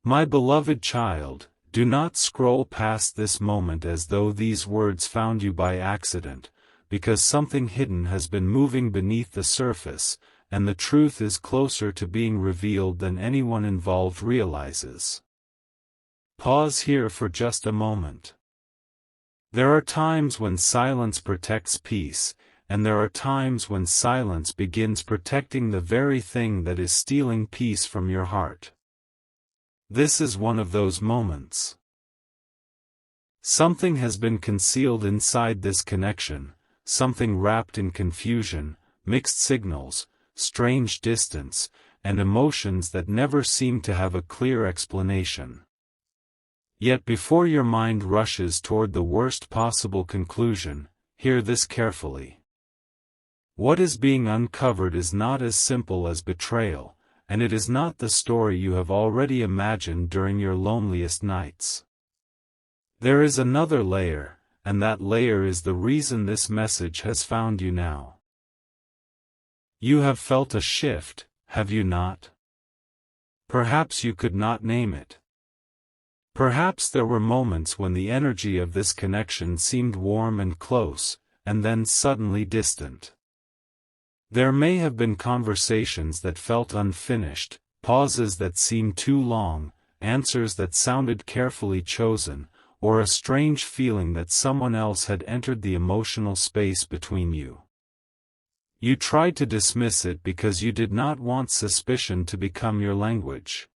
My beloved child, do not scroll past this moment as though these words found you by accident, because something hidden has been moving beneath the surface, and the truth is closer to being revealed than anyone involved realizes. Pause here for just a moment. There are times when silence protects peace, and there are times when silence begins protecting the very thing that is stealing peace from your heart. This is one of those moments. Something has been concealed inside this connection, something wrapped in confusion, mixed signals, strange distance, and emotions that never seem to have a clear explanation. Yet before your mind rushes toward the worst possible conclusion, hear this carefully. What is being uncovered is not as simple as betrayal, and it is not the story you have already imagined during your loneliest nights. There is another layer, and that layer is the reason this message has found you now. You have felt a shift, have you not? Perhaps you could not name it. Perhaps there were moments when the energy of this connection seemed warm and close, and then suddenly distant. There may have been conversations that felt unfinished, pauses that seemed too long, answers that sounded carefully chosen, or a strange feeling that someone else had entered the emotional space between you. You tried to dismiss it because you did not want suspicion to become your language.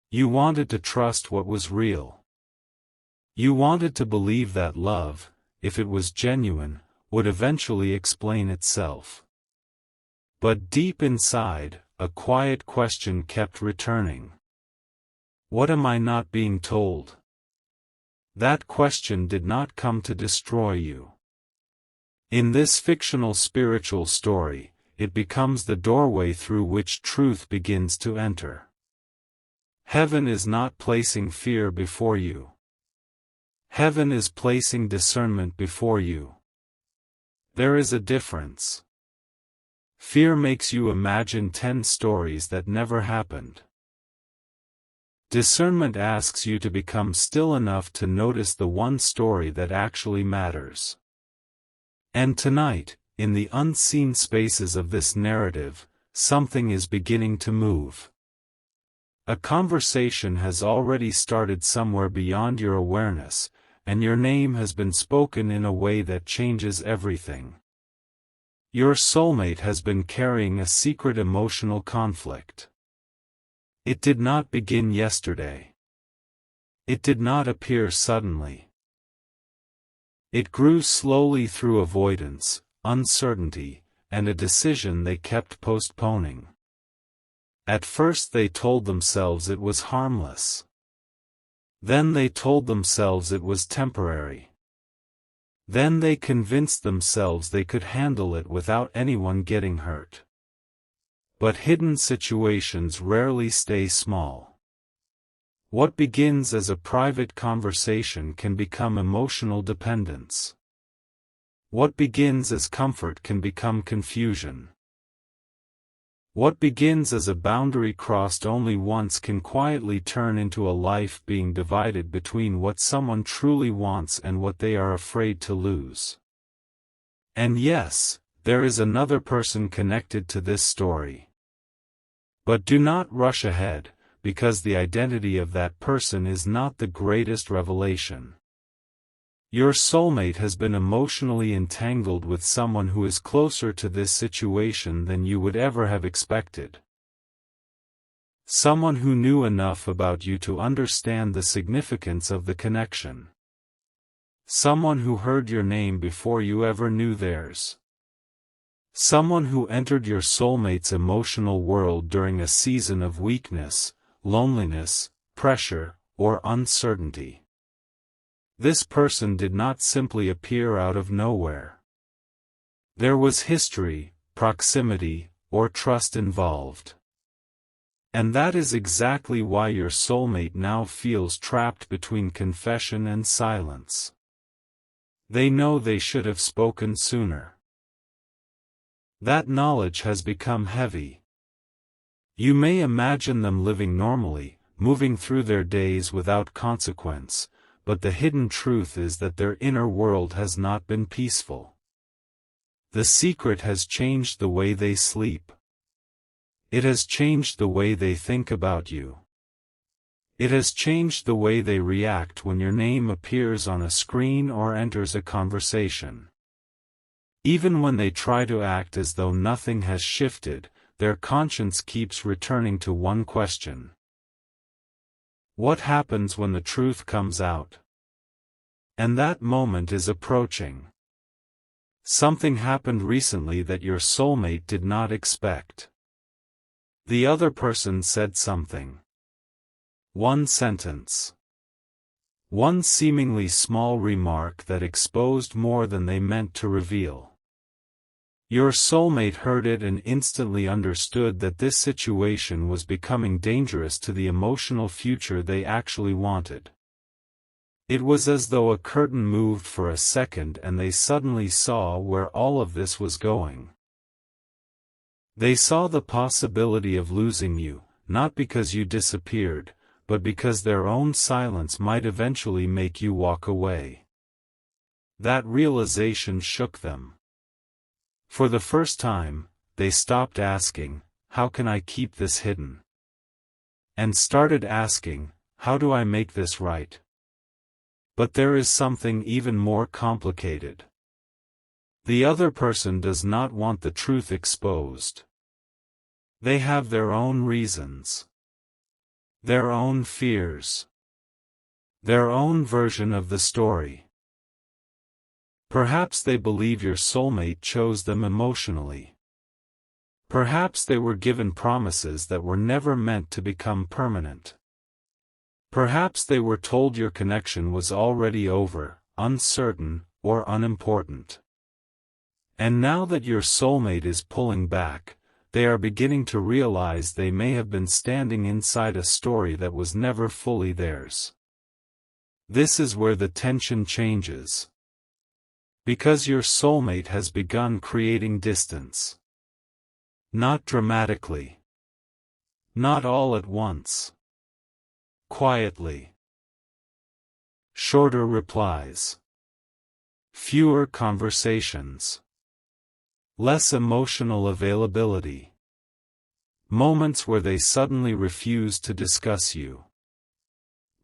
You wanted to trust what was real. You wanted to believe that love, if it was genuine, would eventually explain itself. But deep inside, a quiet question kept returning. What am I not being told? That question did not come to destroy you. In this fictional spiritual story, it becomes the doorway through which truth begins to enter. Heaven is not placing fear before you. Heaven is placing discernment before you. There is a difference. Fear makes you imagine 10 stories that never happened. Discernment asks you to become still enough to notice the one story that actually matters. And tonight, in the unseen spaces of this narrative, something is beginning to move. A conversation has already started somewhere beyond your awareness, and your name has been spoken in a way that changes everything. Your soulmate has been carrying a secret emotional conflict. It did not begin yesterday. It did not appear suddenly. It grew slowly through avoidance, uncertainty, and a decision they kept postponing. At first they told themselves it was harmless. Then they told themselves it was temporary. Then they convinced themselves they could handle it without anyone getting hurt. But hidden situations rarely stay small. What begins as a private conversation can become emotional dependence. What begins as comfort can become confusion. What begins as a boundary crossed only once can quietly turn into a life being divided between what someone truly wants and what they are afraid to lose. And yes, there is another person connected to this story. But do not rush ahead, because the identity of that person is not the greatest revelation. Your soulmate has been emotionally entangled with someone who is closer to this situation than you would ever have expected. Someone who knew enough about you to understand the significance of the connection. Someone who heard your name before you ever knew theirs. Someone who entered your soulmate's emotional world during a season of weakness, loneliness, pressure, or uncertainty. This person did not simply appear out of nowhere. There was history, proximity, or trust involved. And that is exactly why your soulmate now feels trapped between confession and silence. They know they should have spoken sooner. That knowledge has become heavy. You may imagine them living normally, moving through their days without consequence, but the hidden truth is that their inner world has not been peaceful. The secret has changed the way they sleep. It has changed the way they think about you. It has changed the way they react when your name appears on a screen or enters a conversation. Even when they try to act as though nothing has shifted, their conscience keeps returning to one question. What happens when the truth comes out? And that moment is approaching. Something happened recently that your soulmate did not expect. The other person said something. One sentence. One seemingly small remark that exposed more than they meant to reveal. Your soulmate heard it and instantly understood that this situation was becoming dangerous to the emotional future they actually wanted. It was as though a curtain moved for a second and they suddenly saw where all of this was going. They saw the possibility of losing you, not because you disappeared, but because their own silence might eventually make you walk away. That realization shook them. For the first time, they stopped asking, "How can I keep this hidden?" and started asking, "How do I make this right?" But there is something even more complicated. The other person does not want the truth exposed. They have their own reasons. Their own fears. Their own version of the story. Perhaps they believe your soulmate chose them emotionally. Perhaps they were given promises that were never meant to become permanent. Perhaps they were told your connection was already over, uncertain, or unimportant. And now that your soulmate is pulling back, they are beginning to realize they may have been standing inside a story that was never fully theirs. This is where the tension changes. Because your soulmate has begun creating distance. Not dramatically. Not all at once. Quietly. Shorter replies. Fewer conversations. Less emotional availability. Moments where they suddenly refuse to discuss you.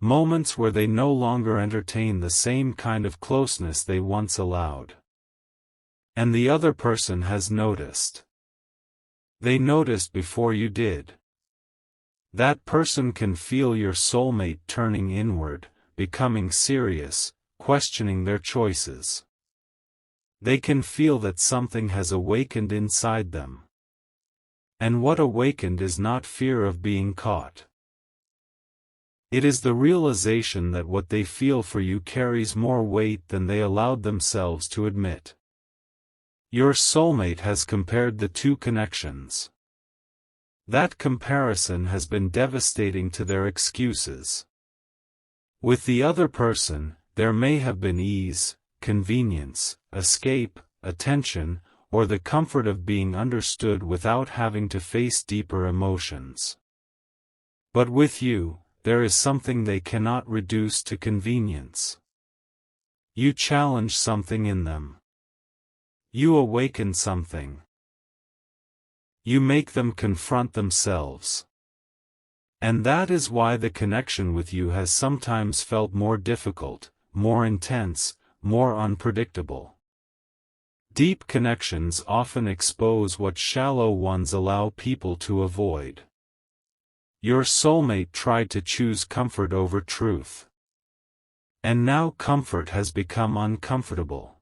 Moments where they no longer entertain the same kind of closeness they once allowed. And the other person has noticed. They noticed before you did. That person can feel your soulmate turning inward, becoming serious, questioning their choices. They can feel that something has awakened inside them. And what awakened is not fear of being caught. It is the realization that what they feel for you carries more weight than they allowed themselves to admit. Your soulmate has compared the two connections. That comparison has been devastating to their excuses. With the other person, there may have been ease, convenience, escape, attention, or the comfort of being understood without having to face deeper emotions. But with you, there is something they cannot reduce to convenience. You challenge something in them. You awaken something. You make them confront themselves. And that is why the connection with you has sometimes felt more difficult, more intense, more unpredictable. Deep connections often expose what shallow ones allow people to avoid. Your soulmate tried to choose comfort over truth. And now comfort has become uncomfortable.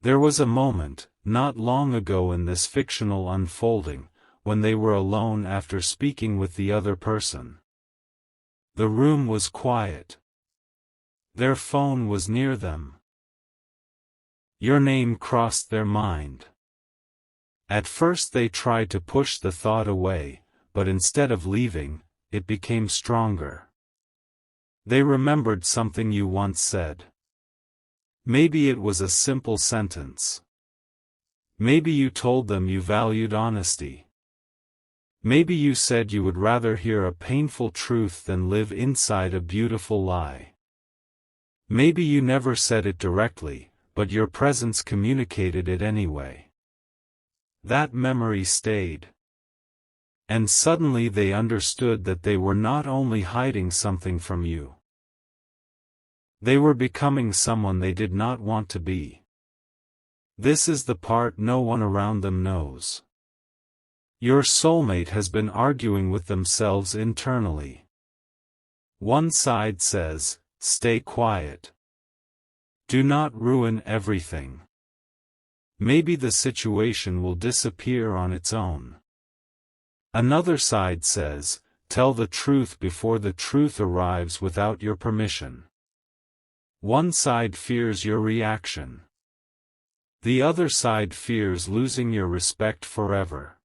There was a moment, not long ago in this fictional unfolding, when they were alone after speaking with the other person. The room was quiet. Their phone was near them. Your name crossed their mind. At first they tried to push the thought away, but instead of leaving, it became stronger. They remembered something you once said. Maybe it was a simple sentence. Maybe you told them you valued honesty. Maybe you said you would rather hear a painful truth than live inside a beautiful lie. Maybe you never said it directly, but your presence communicated it anyway. That memory stayed. And suddenly they understood that they were not only hiding something from you. They were becoming someone they did not want to be. This is the part no one around them knows. Your soulmate has been arguing with themselves internally. One side says, "Stay quiet. Do not ruin everything. Maybe the situation will disappear on its own." Another side says, "Tell the truth before the truth arrives without your permission." One side fears your reaction. The other side fears losing your respect forever.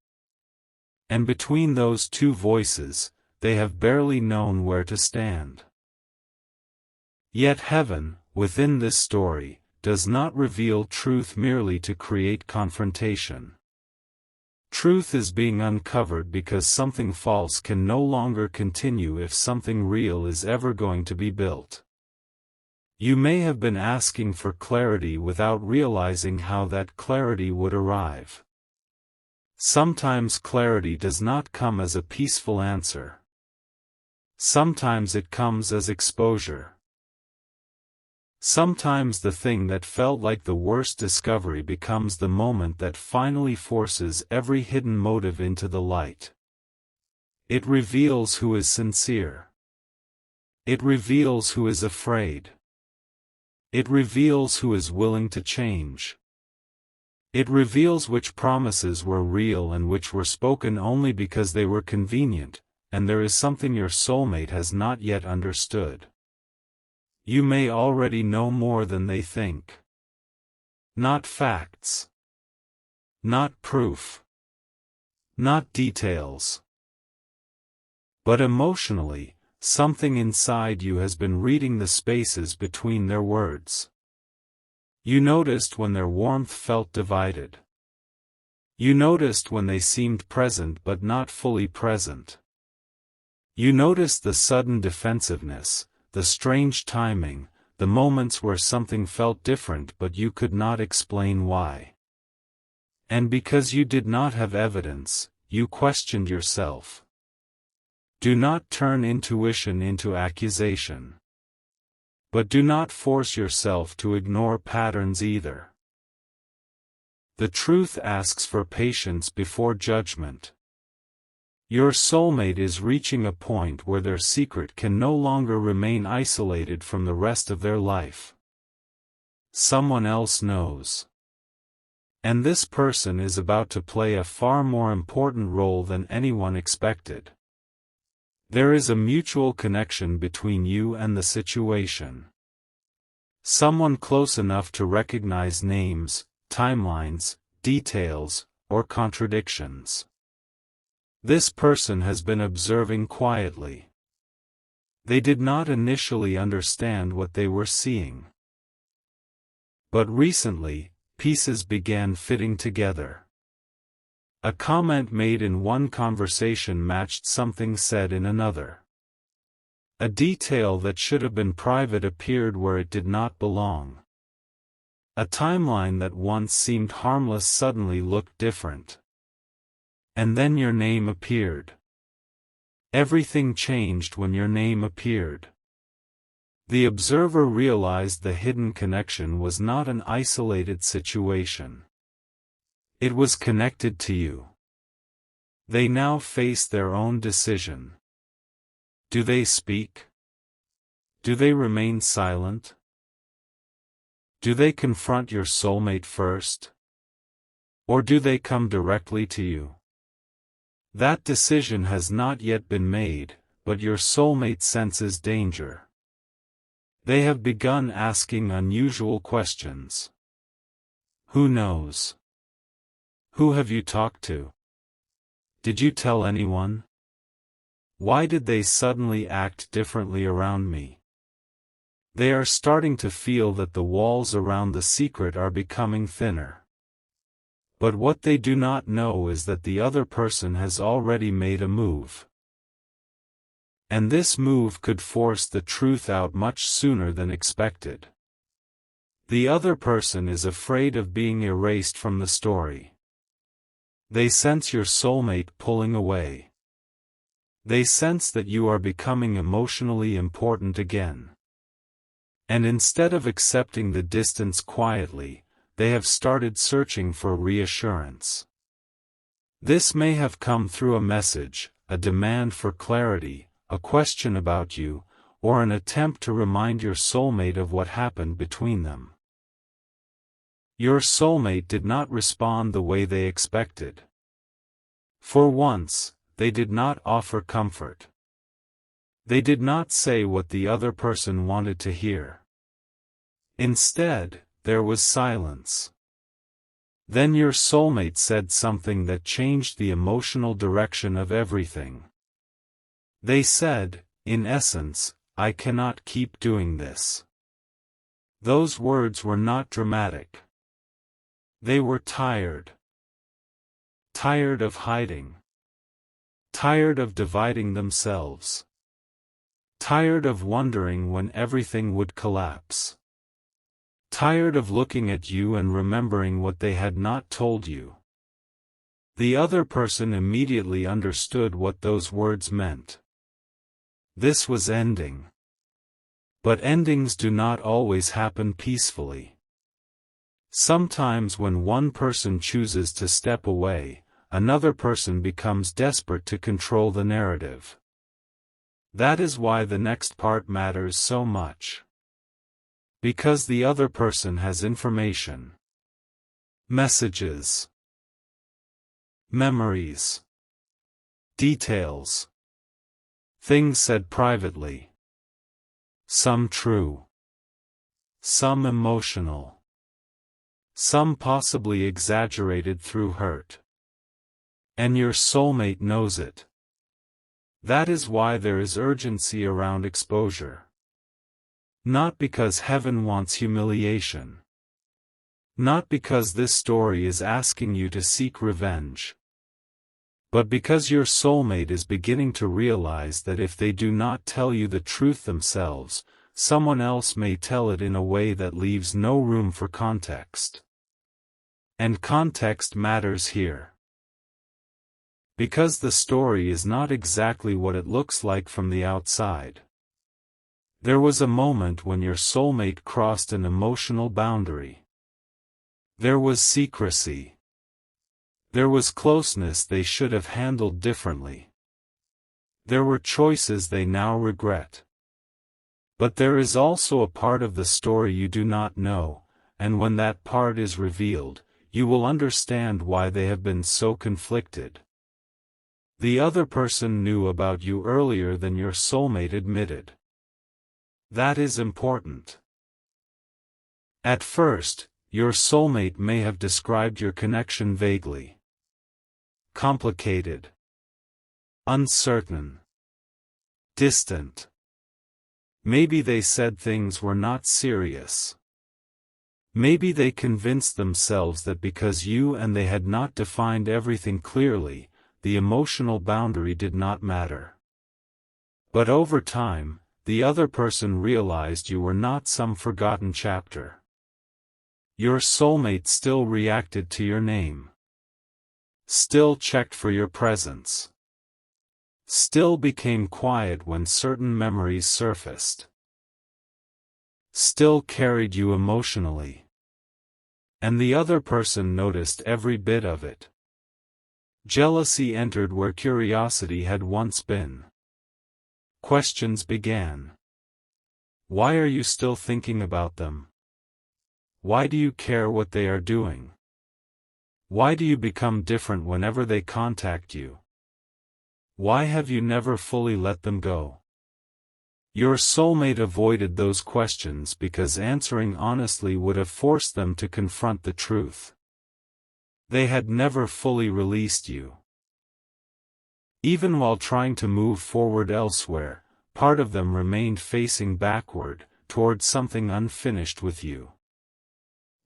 And between those two voices, they have barely known where to stand. Yet heaven, within this story, does not reveal truth merely to create confrontation. Truth is being uncovered because something false can no longer continue if something real is ever going to be built. You may have been asking for clarity without realizing how that clarity would arrive. Sometimes clarity does not come as a peaceful answer. Sometimes it comes as exposure. Sometimes the thing that felt like the worst discovery becomes the moment that finally forces every hidden motive into the light. It reveals who is sincere. It reveals who is afraid. It reveals who is willing to change. It reveals which promises were real and which were spoken only because they were convenient, and there is something your soulmate has not yet understood. You may already know more than they think. Not facts. Not proof. Not details. But emotionally, something inside you has been reading the spaces between their words. You noticed when their warmth felt divided. You noticed when they seemed present but not fully present. You noticed the sudden defensiveness, the strange timing, the moments where something felt different but you could not explain why. And because you did not have evidence, you questioned yourself. Do not turn intuition into accusation. But do not force yourself to ignore patterns either. The truth asks for patience before judgment. Your soulmate is reaching a point where their secret can no longer remain isolated from the rest of their life. Someone else knows. And this person is about to play a far more important role than anyone expected. There is a mutual connection between you and the situation. Someone close enough to recognize names, timelines, details, or contradictions. This person has been observing quietly. They did not initially understand what they were seeing. But recently, pieces began fitting together. A comment made in one conversation matched something said in another. A detail that should have been private appeared where it did not belong. A timeline that once seemed harmless suddenly looked different. And then your name appeared. Everything changed when your name appeared. The observer realized the hidden connection was not an isolated situation. It was connected to you. They now face their own decision. Do they speak? Do they remain silent? Do they confront your soulmate first? Or do they come directly to you? That decision has not yet been made, but your soulmate senses danger. They have begun asking unusual questions. Who knows? Who have you talked to? Did you tell anyone? Why did they suddenly act differently around me? They are starting to feel that the walls around the secret are becoming thinner. But what they do not know is that the other person has already made a move. And this move could force the truth out much sooner than expected. The other person is afraid of being erased from the story. They sense your soulmate pulling away. They sense that you are becoming emotionally important again. And instead of accepting the distance quietly, they have started searching for reassurance. This may have come through a message, a demand for clarity, a question about you, or an attempt to remind your soulmate of what happened between them. Your soulmate did not respond the way they expected. For once, they did not offer comfort. They did not say what the other person wanted to hear. Instead, there was silence. Then your soulmate said something that changed the emotional direction of everything. They said, in essence, "I cannot keep doing this." Those words were not dramatic. They were tired. Tired of hiding. Tired of dividing themselves. Tired of wondering when everything would collapse. Tired of looking at you and remembering what they had not told you. The other person immediately understood what those words meant. This was ending. But endings do not always happen peacefully. Sometimes when one person chooses to step away, another person becomes desperate to control the narrative. That is why the next part matters so much. Because the other person has information. Messages. Memories. Details. Things said privately. Some true. Some emotional. Some possibly exaggerated through hurt. And your soulmate knows it. That is why there is urgency around exposure. Not because heaven wants humiliation. Not because this story is asking you to seek revenge. But because your soulmate is beginning to realize that if they do not tell you the truth themselves, someone else may tell it in a way that leaves no room for context. And context matters here. Because the story is not exactly what it looks like from the outside. There was a moment when your soulmate crossed an emotional boundary. There was secrecy. There was closeness they should have handled differently. There were choices they now regret. But there is also a part of the story you do not know, and when that part is revealed, you will understand why they have been so conflicted. The other person knew about you earlier than your soulmate admitted. That is important. At first, your soulmate may have described your connection vaguely. Complicated. Uncertain. Distant. Maybe they said things were not serious. Maybe they convinced themselves that because you and they had not defined everything clearly, the emotional boundary did not matter. But over time, the other person realized you were not some forgotten chapter. Your soulmate still reacted to your name. Still checked for your presence. Still became quiet when certain memories surfaced. Still carried you emotionally. And the other person noticed every bit of it. Jealousy entered where curiosity had once been. Questions began. Why are you still thinking about them? Why do you care what they are doing? Why do you become different whenever they contact you? Why have you never fully let them go? Your soulmate avoided those questions because answering honestly would have forced them to confront the truth. They had never fully released you. Even while trying to move forward elsewhere, part of them remained facing backward, toward something unfinished with you.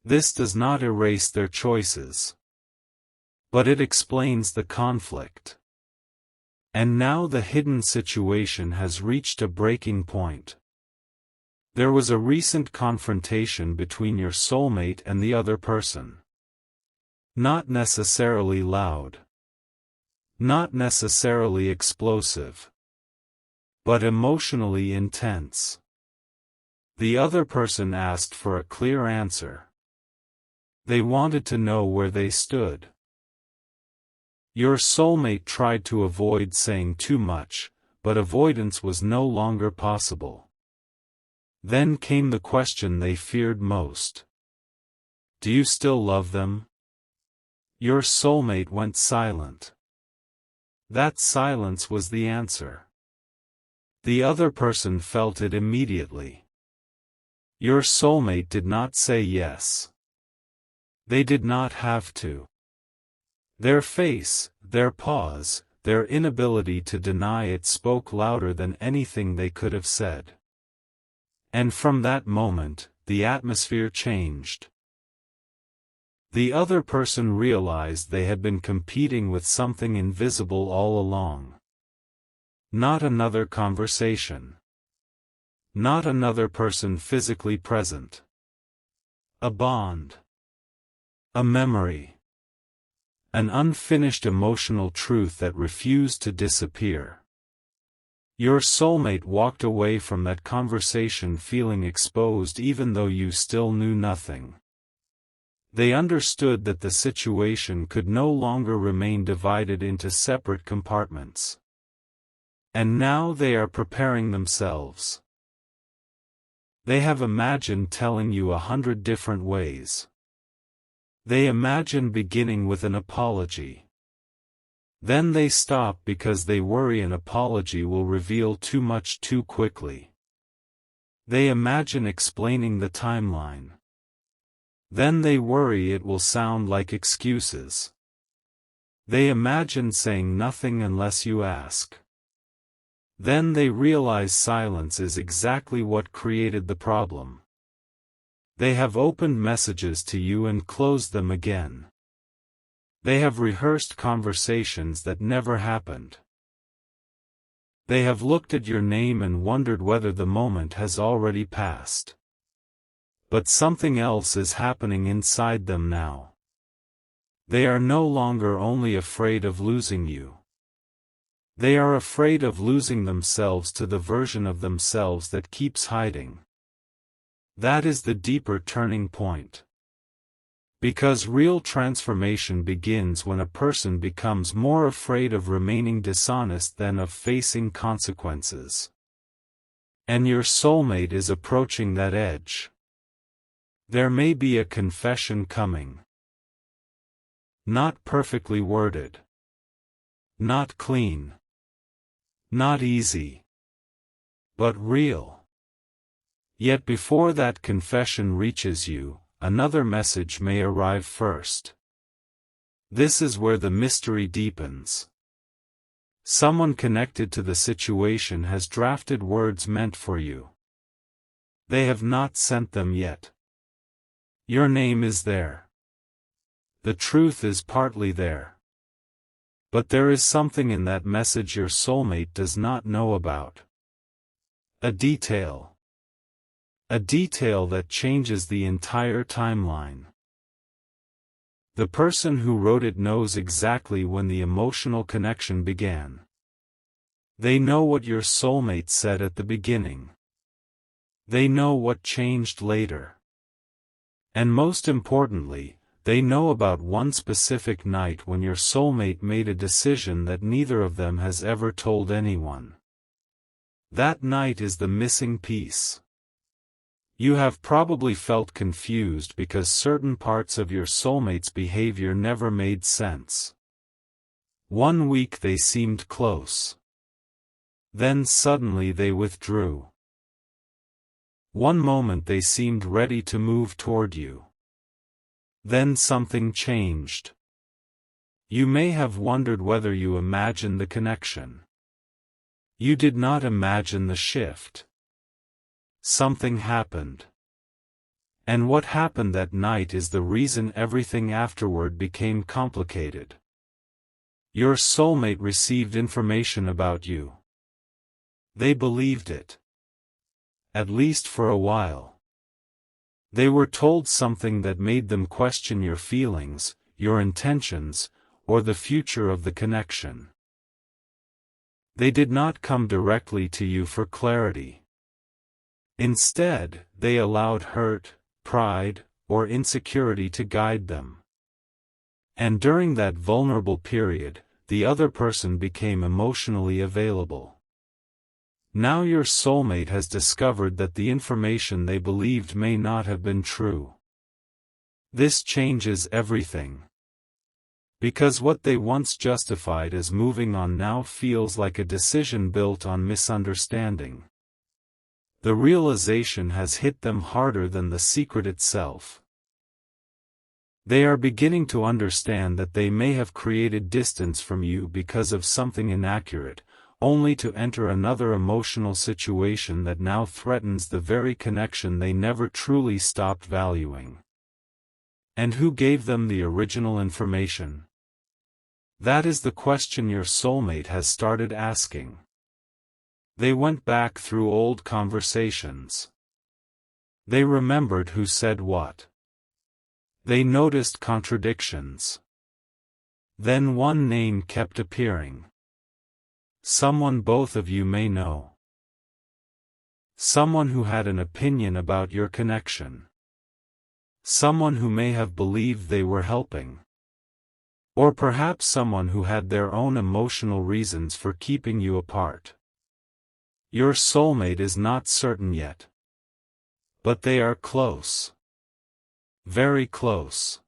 This does not erase their choices. But it explains the conflict. And now the hidden situation has reached a breaking point. There was a recent confrontation between your soulmate and the other person. Not necessarily loud. Not necessarily explosive. But emotionally intense. The other person asked for a clear answer. They wanted to know where they stood. Your soulmate tried to avoid saying too much, but avoidance was no longer possible. Then came the question they feared most. Do you still love them? Your soulmate went silent. That silence was the answer. The other person felt it immediately. Your soulmate did not say yes. They did not have to. Their face, their pause, their inability to deny it spoke louder than anything they could have said. And from that moment, the atmosphere changed. The other person realized they had been competing with something invisible all along. Not another conversation. Not another person physically present. A bond. A memory. An unfinished emotional truth that refused to disappear. Your soulmate walked away from that conversation feeling exposed even though you still knew nothing. They understood that the situation could no longer remain divided into separate compartments. And now they are preparing themselves. They have imagined telling you 100 different ways. They imagine beginning with an apology. Then they stop because they worry an apology will reveal too much too quickly. They imagine explaining the timeline. Then they worry it will sound like excuses. They imagine saying nothing unless you ask. Then they realize silence is exactly what created the problem. They have opened messages to you and closed them again. They have rehearsed conversations that never happened. They have looked at your name and wondered whether the moment has already passed. But something else is happening inside them now. They are no longer only afraid of losing you. They are afraid of losing themselves to the version of themselves that keeps hiding. That is the deeper turning point. Because real transformation begins when a person becomes more afraid of remaining dishonest than of facing consequences. And your soulmate is approaching that edge. There may be a confession coming. Not perfectly worded. Not clean. Not easy. But real. Yet before that confession reaches you, another message may arrive first. This is where the mystery deepens. Someone connected to the situation has drafted words meant for you. They have not sent them yet. Your name is there. The truth is partly there. But there is something in that message your soulmate does not know about. A detail. A detail that changes the entire timeline. The person who wrote it knows exactly when the emotional connection began. They know what your soulmate said at the beginning. They know what changed later. And most importantly, they know about one specific night when your soulmate made a decision that neither of them has ever told anyone. That night is the missing piece. You have probably felt confused because certain parts of your soulmate's behavior never made sense. 1 week they seemed close. Then suddenly they withdrew. One moment they seemed ready to move toward you. Then something changed. You may have wondered whether you imagined the connection. You did not imagine the shift. Something happened. And what happened that night is the reason everything afterward became complicated. Your soulmate received information about you. They believed it. At least for a while. They were told something that made them question your feelings, your intentions, or the future of the connection. They did not come directly to you for clarity. Instead, they allowed hurt, pride, or insecurity to guide them. And during that vulnerable period, the other person became emotionally available. Now your soulmate has discovered that the information they believed may not have been true. This changes everything. Because what they once justified as moving on now feels like a decision built on misunderstanding. The realization has hit them harder than the secret itself. They are beginning to understand that they may have created distance from you because of something inaccurate, only to enter another emotional situation that now threatens the very connection they never truly stopped valuing. And who gave them the original information? That is the question your soulmate has started asking. They went back through old conversations. They remembered who said what. They noticed contradictions. Then one name kept appearing. Someone both of you may know. Someone who had an opinion about your connection. Someone who may have believed they were helping. Or perhaps someone who had their own emotional reasons for keeping you apart. Your soulmate is not certain yet. But they are close. Very close.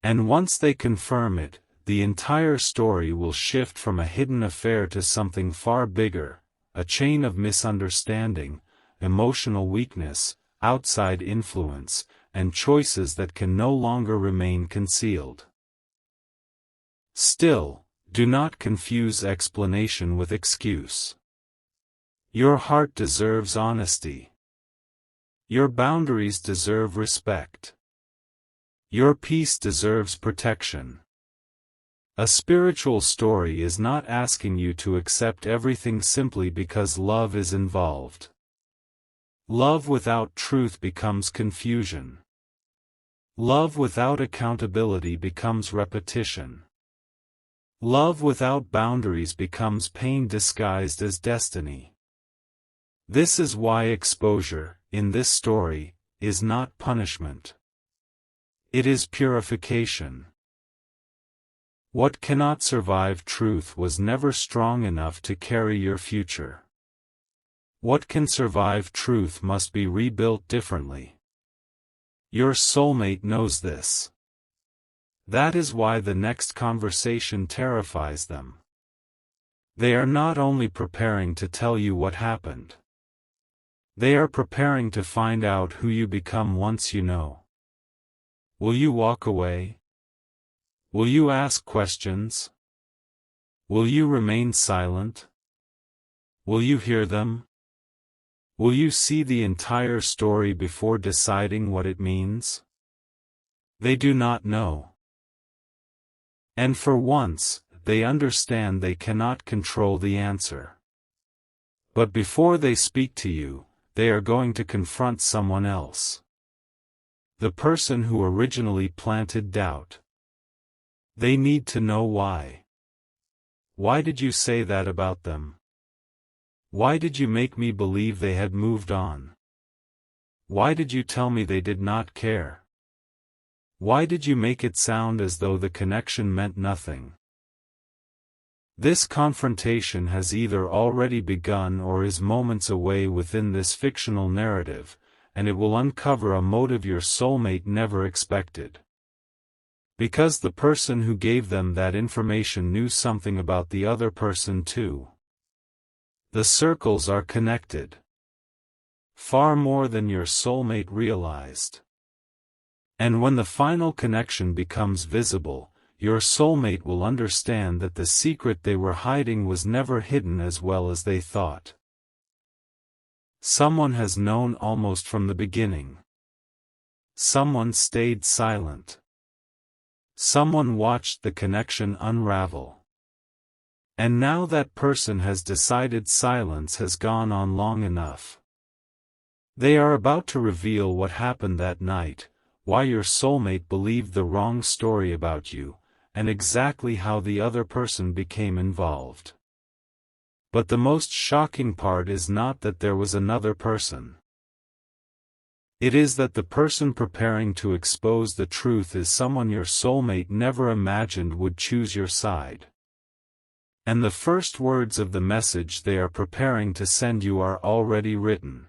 And once they confirm it, the entire story will shift from a hidden affair to something far bigger, a chain of misunderstanding, emotional weakness, outside influence, and choices that can no longer remain concealed. Still, do not confuse explanation with excuse. Your heart deserves honesty. Your boundaries deserve respect. Your peace deserves protection. A spiritual story is not asking you to accept everything simply because love is involved. Love without truth becomes confusion. Love without accountability becomes repetition. Love without boundaries becomes pain disguised as destiny. This is why exposure, in this story, is not punishment. It is purification. What cannot survive truth was never strong enough to carry your future. What can survive truth must be rebuilt differently. Your soulmate knows this. That is why the next conversation terrifies them. They are not only preparing to tell you what happened. They are preparing to find out who you become once you know. Will you walk away? Will you ask questions? Will you remain silent? Will you hear them? Will you see the entire story before deciding what it means? They do not know. And for once, they understand they cannot control the answer. But before they speak to you, they are going to confront someone else. The person who originally planted doubt. They need to know why. Why did you say that about them? Why did you make me believe they had moved on? Why did you tell me they did not care? Why did you make it sound as though the connection meant nothing? This confrontation has either already begun or is moments away within this fictional narrative, and it will uncover a motive your soulmate never expected. Because the person who gave them that information knew something about the other person too. The circles are connected. Far more than your soulmate realized. And when the final connection becomes visible, your soulmate will understand that the secret they were hiding was never hidden as well as they thought. Someone has known almost from the beginning. Someone stayed silent. Someone watched the connection unravel. And now that person has decided silence has gone on long enough. They are about to reveal what happened that night, why your soulmate believed the wrong story about you, and exactly how the other person became involved. But the most shocking part is not that there was another person. It is that the person preparing to expose the truth is someone your soulmate never imagined would choose your side. And the first words of the message they are preparing to send you are already written.